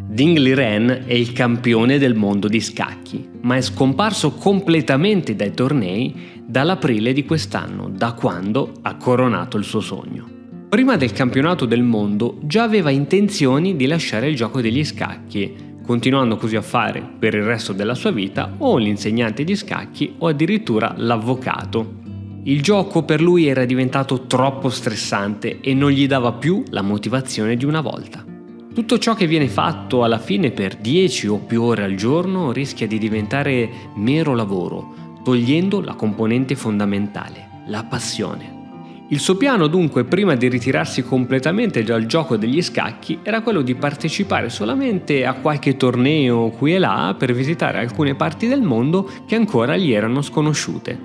Ding Liren è il campione del mondo di scacchi, ma è scomparso completamente dai tornei dall'aprile di quest'anno, da quando ha coronato il suo sogno. Prima del campionato del mondo già aveva intenzioni di lasciare il gioco degli scacchi, continuando così a fare per il resto della sua vita o l'insegnante di scacchi o addirittura l'avvocato. Il gioco per lui era diventato troppo stressante e non gli dava più la motivazione di una volta. Tutto ciò che viene fatto alla fine per 10 o più ore al giorno rischia di diventare mero lavoro, togliendo la componente fondamentale, la passione. Il suo piano dunque, prima di ritirarsi completamente dal gioco degli scacchi, era quello di partecipare solamente a qualche torneo qui e là per visitare alcune parti del mondo che ancora gli erano sconosciute.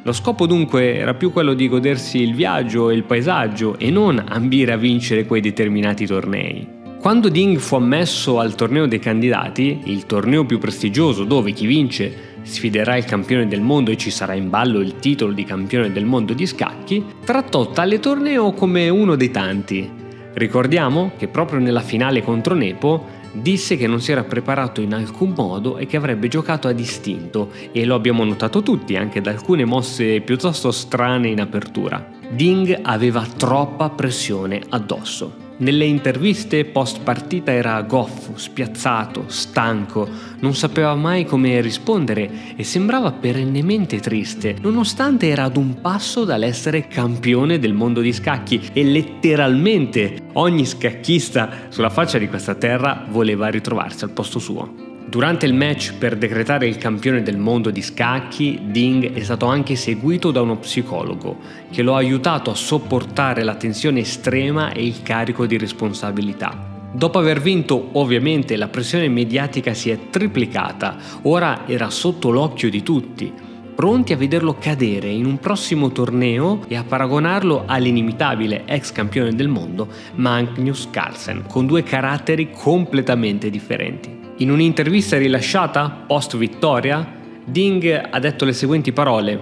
Lo scopo dunque era più quello di godersi il viaggio e il paesaggio e non ambire a vincere quei determinati tornei. Quando Ding fu ammesso al torneo dei candidati, il torneo più prestigioso dove chi vince sfiderà il campione del mondo e ci sarà in ballo il titolo di campione del mondo di scacchi, trattò tale torneo come uno dei tanti. Ricordiamo che proprio nella finale contro Nepo disse che non si era preparato in alcun modo e che avrebbe giocato a distinto, e lo abbiamo notato tutti anche da alcune mosse piuttosto strane in apertura. Ding aveva troppa pressione addosso. Nelle interviste post partita era goffo, spiazzato, stanco, non sapeva mai come rispondere e sembrava perennemente triste, nonostante era ad un passo dall'essere campione del mondo di scacchi e letteralmente ogni scacchista sulla faccia di questa terra voleva ritrovarsi al posto suo. Durante il match per decretare il campione del mondo di scacchi, Ding è stato anche seguito da uno psicologo che lo ha aiutato a sopportare la tensione estrema e il carico di responsabilità. Dopo aver vinto, ovviamente, la pressione mediatica si è triplicata, ora era sotto l'occhio di tutti, pronti a vederlo cadere in un prossimo torneo e a paragonarlo all'inimitabile ex campione del mondo Magnus Carlsen, con due caratteri completamente differenti. In un'intervista rilasciata post vittoria, Ding ha detto le seguenti parole: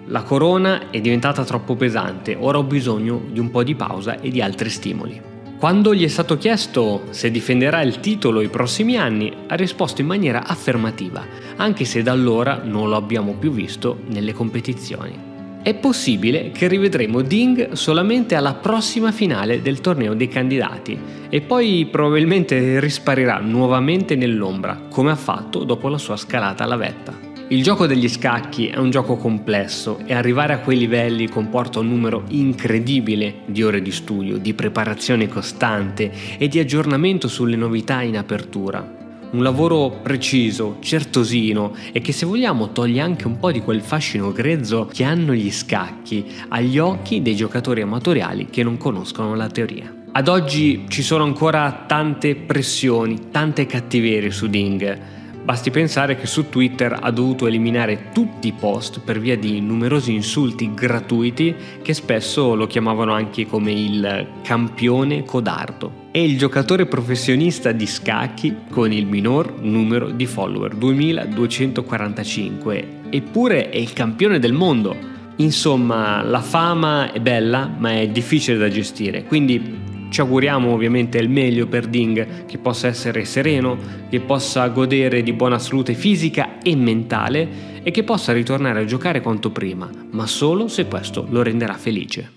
"La corona è diventata troppo pesante, ora ho bisogno di un po' di pausa e di altri stimoli". Quando gli è stato chiesto se difenderà il titolo i prossimi anni, ha risposto in maniera affermativa, anche se da allora non lo abbiamo più visto nelle competizioni. È possibile che rivedremo Ding solamente alla prossima finale del torneo dei candidati e poi probabilmente risparirà nuovamente nell'ombra, come ha fatto dopo la sua scalata alla vetta. Il gioco degli scacchi è un gioco complesso e arrivare a quei livelli comporta un numero incredibile di ore di studio, di preparazione costante e di aggiornamento sulle novità in apertura. Un lavoro preciso, certosino e che, se vogliamo, toglie anche un po' di quel fascino grezzo che hanno gli scacchi agli occhi dei giocatori amatoriali che non conoscono la teoria. Ad oggi ci sono ancora tante pressioni, tante cattiverie su Ding. Basti pensare che su Twitter ha dovuto eliminare tutti i post per via di numerosi insulti gratuiti che spesso lo chiamavano anche come il campione codardo. È il giocatore professionista di scacchi con il minor numero di follower, 2245, eppure è il campione del mondo. Insomma, la fama è bella, ma è difficile da gestire, quindi ci auguriamo ovviamente il meglio per Ding, che possa essere sereno, che possa godere di buona salute fisica e mentale e che possa ritornare a giocare quanto prima, ma solo se questo lo renderà felice.